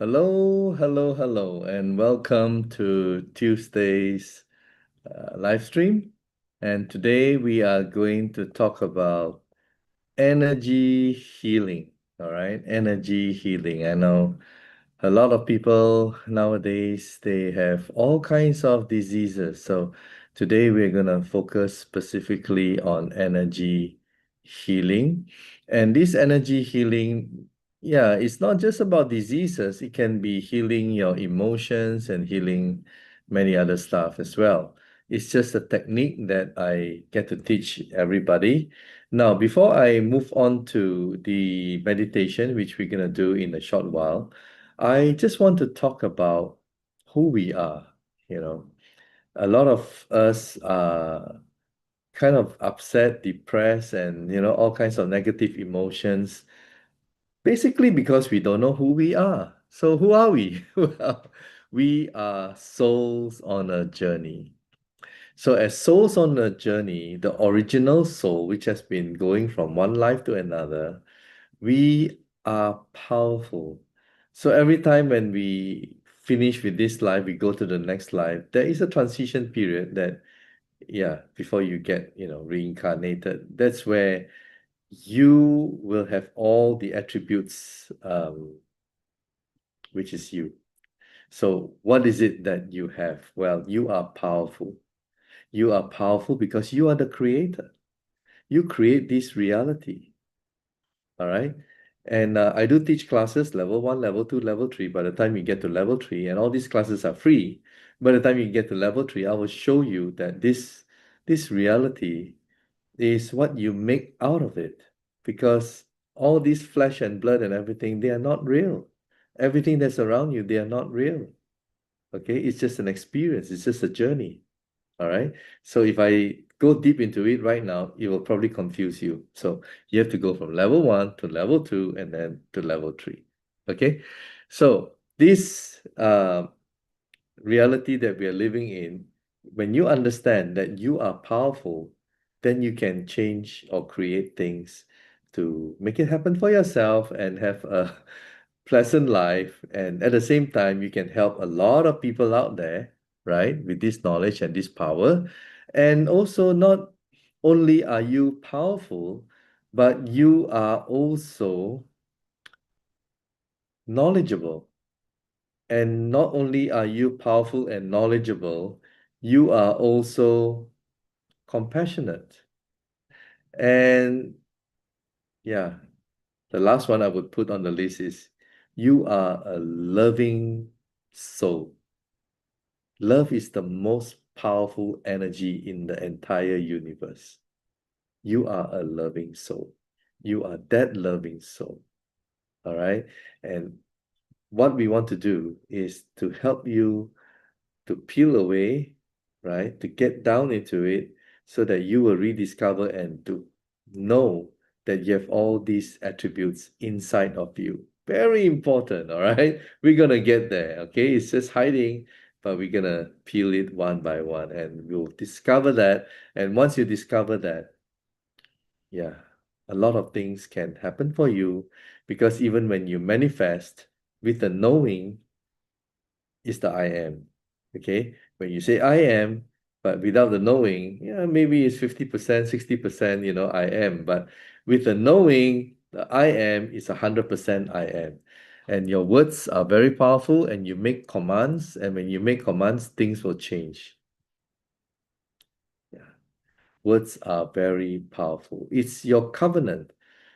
Hello, hello, hello, and welcome to Tuesday's live stream. And today we are going to talk about energy healing. All right, energy healing. I know a lot of people nowadays they have all kinds of diseases. So today we're going to focus specifically on energy healing. And this energy healing, yeah, it's not just about diseases, it can be healing your emotions and healing many other stuff as well. It's just a technique that I get to teach everybody. Now, before I move on to the meditation, which we're going to do in a short while, I just want to talk about who we are. You know, a lot of us are kind of upset, depressed, and all kinds of negative emotions, basically because we don't know who we are. So who are we? Well, we are souls on a journey. So as souls on a journey, the original soul, which has been going from one life to another, we are powerful. So every time when we finish with this life, we go to the next life, there is a transition period that, yeah, before you get, reincarnated. That's where you will have all the attributes, which is you. So what is it that you have? Well, you are powerful. You are powerful because you are the creator. You create this reality. All right. And I do teach classes level one, level two, level three. By the time you get to level three, and all these classes are free, by the time you get to level three, I will show you that this reality is what you make out of it. Because all this flesh and blood and everything, they are not real. Everything that's around you, they are not real. Okay, it's just an experience, it's just a journey. All right. So if I go deep into it right now, it will probably confuse you. So you have to go from level one to level two and then to level three. Okay. So this reality that we are living in, when you understand that you are powerful, then you can change or create things to make it happen for yourself and have a pleasant life. And at the same time, you can help a lot of people out there, right, with this knowledge and this power. And also, not only are you powerful, but you are also knowledgeable. And not only are you powerful and knowledgeable, you are also compassionate. And yeah, the last one I would put on the list is you are a loving soul. Love is the most powerful energy in the entire universe. You are a loving soul. You are that loving soul. All right. And what we want to do is to help you to peel away, right? To get down into it so that you will rediscover and to know that you have all these attributes inside of you. Very important, all right? We're going to get there, okay? It's just hiding, but we're going to peel it one by one and we'll discover that. And once you discover that, yeah, a lot of things can happen for you because even when you manifest with the knowing, is the I am. Okay. When you say I am, but without the knowing, yeah, maybe it's 50%, 60%, I am. But with the knowing, the I am is 100% I am. And your words are very powerful and you make commands. And when you make commands, things will change. Yeah. Words are very powerful. It's your covenant.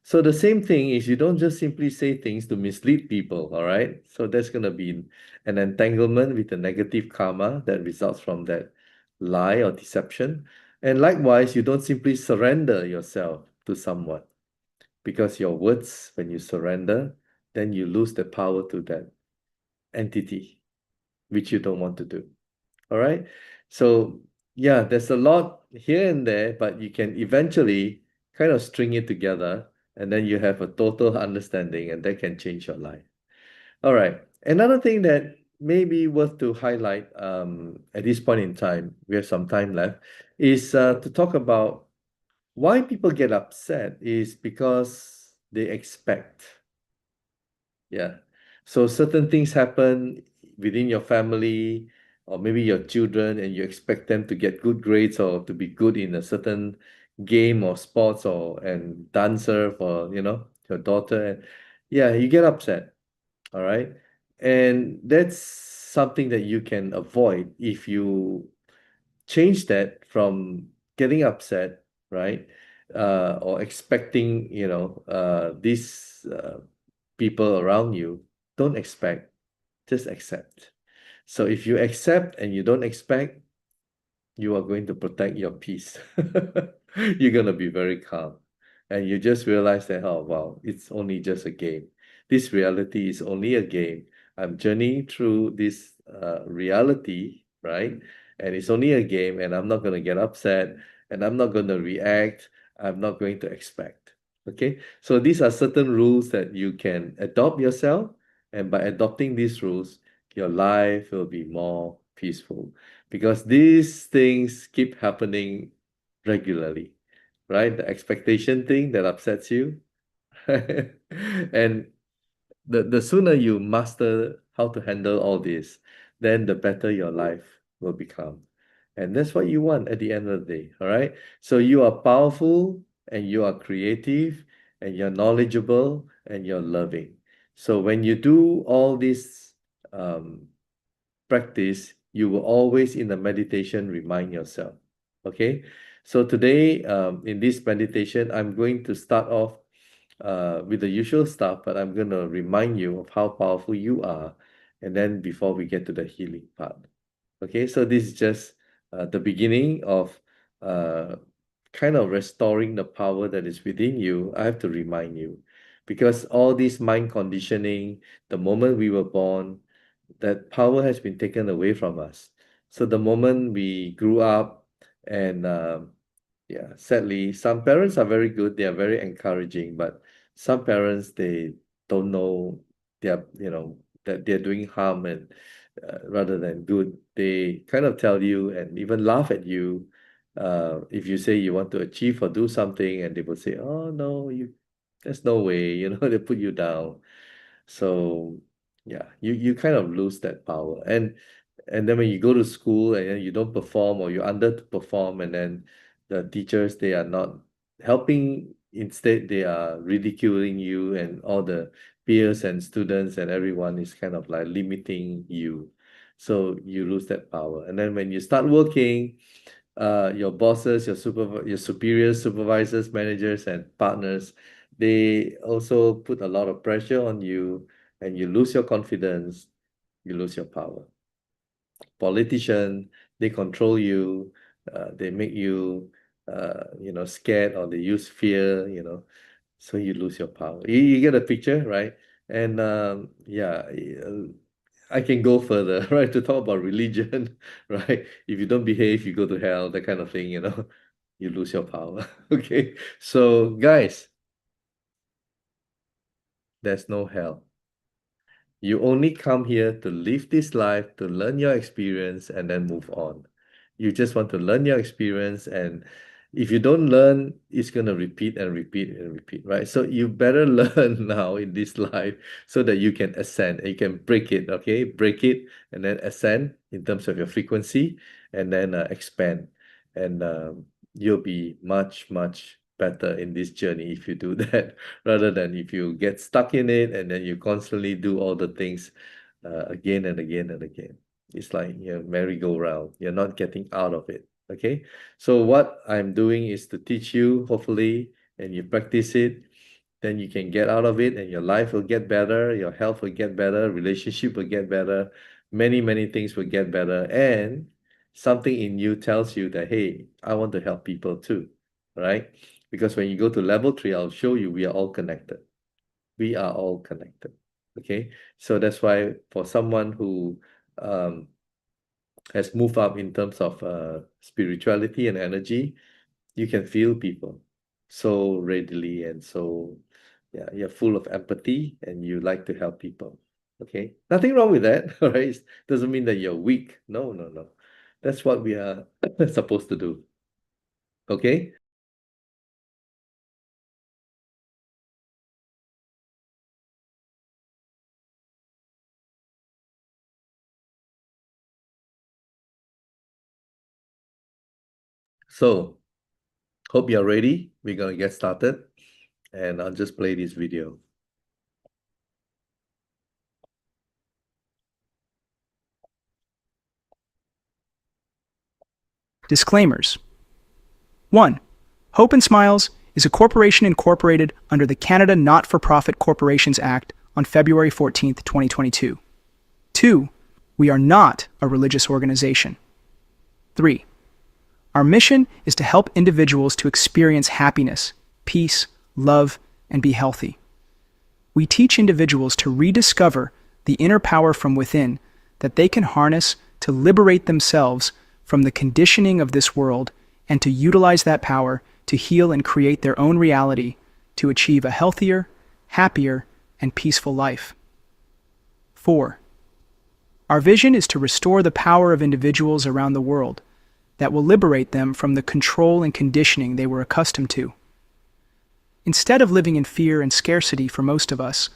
So the same thing is you don't just simply say things to mislead people, all right? So that's going to be an entanglement with the negative karma that results from that lie or deception. And likewise, you don't simply surrender yourself to someone because your words, when you surrender, then you lose the power to that entity, which you don't want to do. All right. So yeah, there's a lot here and there, but you can eventually kind of string it together and then you have a total understanding and that can change your life. All right. Another thing that may be worth to highlight at this point in time, we have some time left, is to talk about why people get upset is because they expect. Yeah. So certain things happen within your family or maybe your children, and you expect them to get good grades or to be good in a certain game or sports or and dancer for, your daughter. And yeah, you get upset. All right. And that's something that you can avoid if you change that from getting upset, right? Or expecting, these people around you. Don't expect, just accept. So if you accept and you don't expect, you are going to protect your peace. You're going to be very calm. And you just realize that, oh, wow, it's only just a game. This reality is only a game. I'm journeying through this reality, right? And it's only a game, and I'm not going to get upset, and I'm not going to react. I'm not going to expect. Okay? So these are certain rules that you can adopt yourself. And by adopting these rules, your life will be more peaceful because these things keep happening regularly, right? The expectation thing that upsets you. And the sooner you master how to handle all this, then the better your life will become. And that's what you want at the end of the day, all right? So you are powerful and you are creative and you're knowledgeable and you're loving. So when you do all this um, practice, you will always in the meditation remind yourself. Okay. So today, in this meditation, I'm going to start off with the usual stuff, but I'm going to remind you of how powerful you are. And then before we get to the healing part. Okay. So this is just the beginning of uh, kind of restoring the power that is within you. I have to remind you because all this mind conditioning, the moment we were born, that power has been taken away from us. So the moment we grew up, and yeah, sadly, some parents are very good. They are very encouraging, but some parents they don't know they are, that they're doing harm and rather than good. They kind of tell you and even laugh at you if you say you want to achieve or do something, and they will say, "Oh no, there's no way," they put you down. So yeah, you kind of lose that power. And then when you go to school and then you don't perform or you underperform, and then the teachers they are not helping, instead they are ridiculing you, and all the peers and students and everyone is kind of like limiting you. So you lose that power. And then when you start working, your bosses, your superiors, supervisors, managers, and partners, they also put a lot of pressure on you, and you lose your confidence, you lose your power. Politician, they control you, they make you, scared, or they use fear, so you lose your power. You get a picture, right? And yeah, I can go further, right, to talk about religion, right? If you don't behave, you go to hell, that kind of thing, you lose your power. Okay. So, guys, there's no hell. You only come here to live this life, to learn your experience, and then move on. You just want to learn your experience, and if you don't learn, it's going to repeat and repeat and repeat, right? So you better learn now in this life so that you can ascend and you can break it, okay? Break it and then ascend in terms of your frequency, and then expand. And you'll be much, much better in this journey if you do that, rather than if you get stuck in it and then you constantly do all the things again and again and again. It's like, merry-go-round. You're not getting out of it. Okay. So what I'm doing is to teach you, hopefully, and you practice it, then you can get out of it and your life will get better, your health will get better, relationship will get better, many, many things will get better. And something in you tells you that, hey, I want to help people too. Right? Because when you go to level 3, I'll show you we are all connected. We are all connected. Okay. So that's why for someone who um, has moved up in terms of spirituality and energy, you can feel people so readily, and so yeah, you're full of empathy and you like to help people. Okay. Nothing wrong with that. All right. Doesn't mean that you're weak. No, no, no. That's what we are supposed to do. Okay. So, hope you're ready. We're going to get started, and I'll just play this video. Disclaimers. 1. Hope and Smiles is a corporation incorporated under the Canada Not-for-Profit Corporations Act on February 14, 2022. 2. We are not a religious organization. 3. Our mission is to help individuals to experience happiness, peace, love, and be healthy. We teach individuals to rediscover the inner power from within that they can harness to liberate themselves from the conditioning of this world and to utilize that power to heal and create their own reality to achieve a healthier, happier, and peaceful life. 4. Our vision is to restore the power of individuals around the world that will liberate them from the control and conditioning they were accustomed to. Instead of living in fear and scarcity for most of us,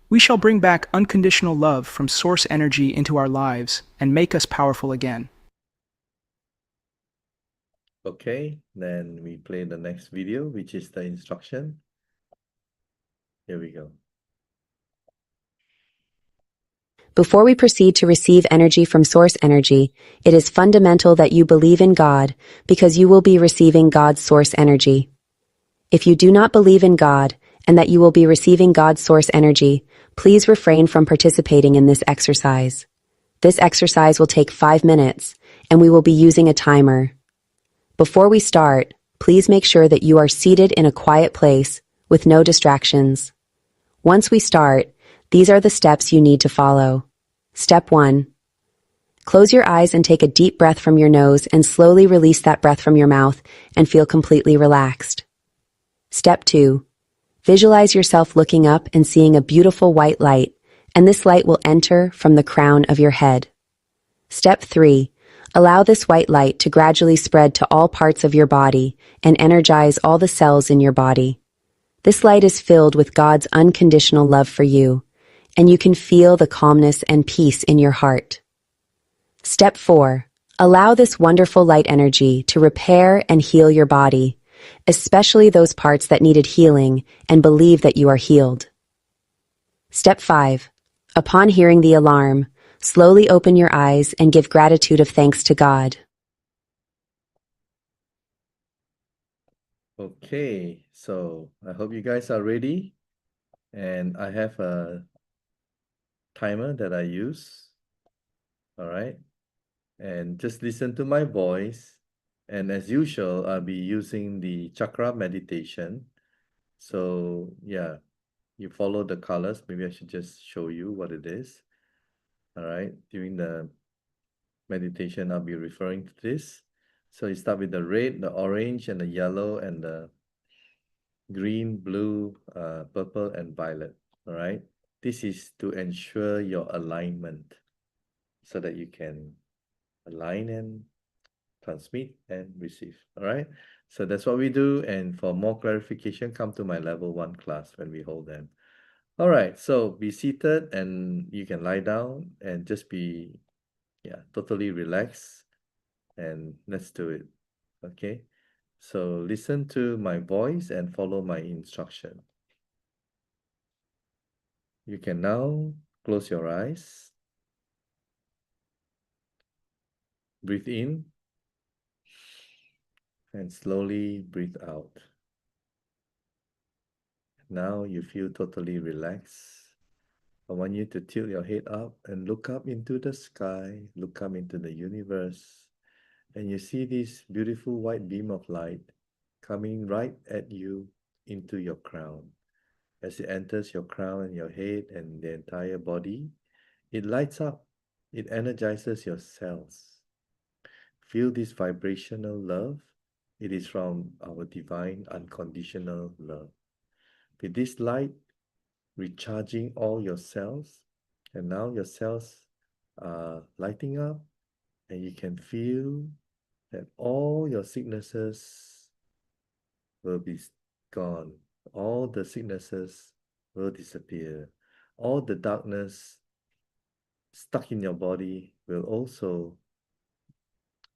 we shall bring back unconditional love from source energy into our lives and make us powerful again. Okay, then we play the next video, which is the instruction. Here we go. Before we proceed to receive energy from source energy, it is fundamental that you believe in God, because you will be receiving God's source energy. If you do not believe in God, and that you will be receiving God's source energy, please refrain from participating in this exercise. This exercise will take 5 minutes, and we will be using a timer. Before we start, please make sure that you are seated in a quiet place with no distractions. Once we start, these are the steps you need to follow. Step 1. Close your eyes and take a deep breath from your nose and slowly release that breath from your mouth and feel completely relaxed. Step 2. Visualize yourself looking up and seeing a beautiful white light, and this light will enter from the crown of your head. Step 3. Allow this white light to gradually spread to all parts of your body and energize all the cells in your body. This light is filled with God's unconditional love for you, and you can feel the calmness and peace in your heart. Step 4. Allow this wonderful light energy to repair and heal your body, especially those parts that needed healing, and believe that you are healed. Step 5. Upon hearing the alarm, slowly open your eyes and give gratitude of thanks to God. Okay, so I hope you guys are ready. And I have a timer that I use. All right. And just listen to my voice. And as usual, I'll be using the chakra meditation. So yeah, you follow the colors. Maybe I should just show you what it is. All right. During the meditation, I'll be referring to this. So you start with the red, the orange, and the yellow, and the green, blue, purple, and violet. All right. This is to ensure your alignment so that you can align and transmit and receive. All right. So that's what we do. And for more clarification, come to my level 1 class when we hold them. All right. So be seated and you can lie down and just be, totally relaxed. And let's do it. Okay. So listen to my voice and follow my instruction. You can now close your eyes. Breathe in and slowly breathe out. Now you feel totally relaxed. I want you to tilt your head up and look up into the sky, look up into the universe, and you see this beautiful white beam of light coming right at you into your crown. As it enters your crown and your head and the entire body, it lights up, it energizes your cells. Feel this vibrational love. It is from our divine unconditional love. With this light recharging all your cells, and now your cells are lighting up, and you can feel that all your sicknesses will be gone. All the sicknesses will disappear. All the darkness stuck in your body will also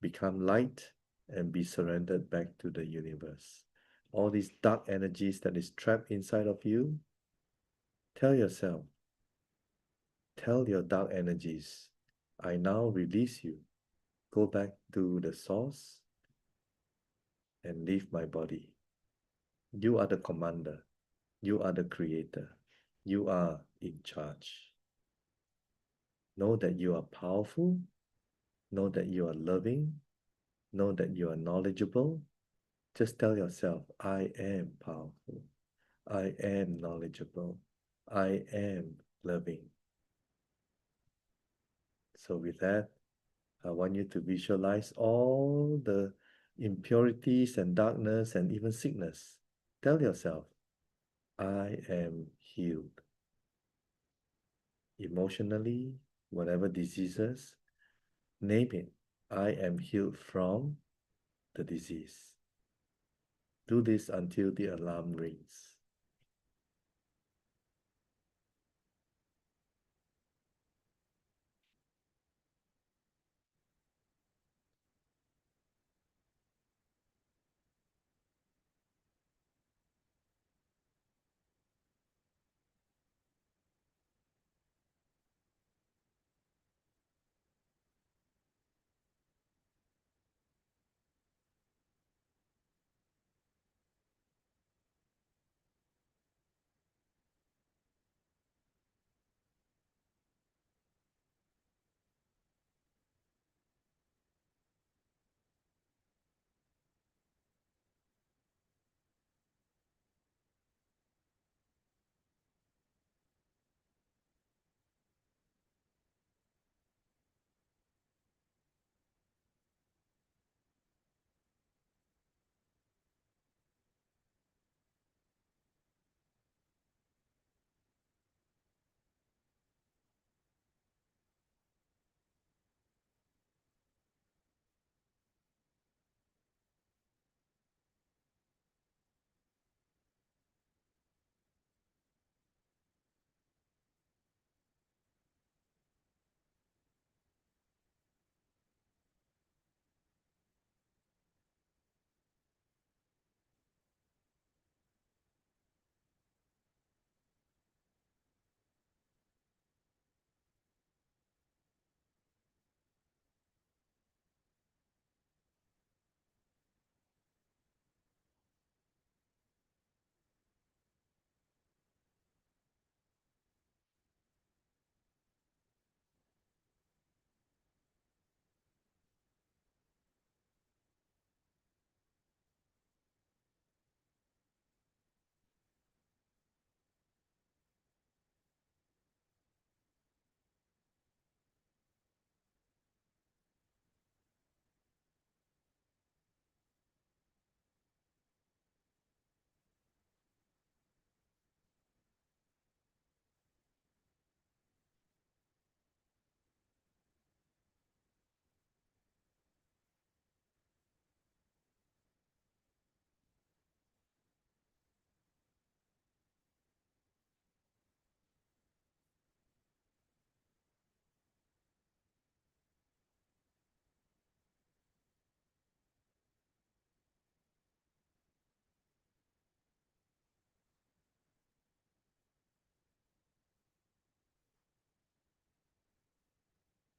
become light and be surrendered back to the universe. All these dark energies that is trapped inside of you, tell yourself, tell your dark energies, I now release you. Go back to the source and leave my body. You are the commander. You are the creator. You are in charge. Know that you are powerful. Know that you are loving. Know that you are knowledgeable. Just tell yourself, I am powerful. I am knowledgeable. I am loving. So with that, I want you to visualize all the impurities and darkness and even sickness. Tell yourself, I am healed. Emotionally, whatever diseases, name it. I am healed from the disease. Do this until the alarm rings.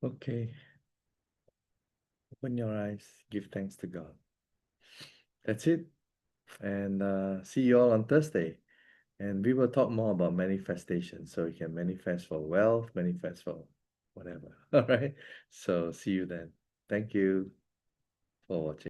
Okay, open your eyes, give thanks to God. That's it. And see you all on Thursday. And we will talk more about manifestation. So you can manifest for wealth, manifest for whatever. All right. So see you then. Thank you for watching.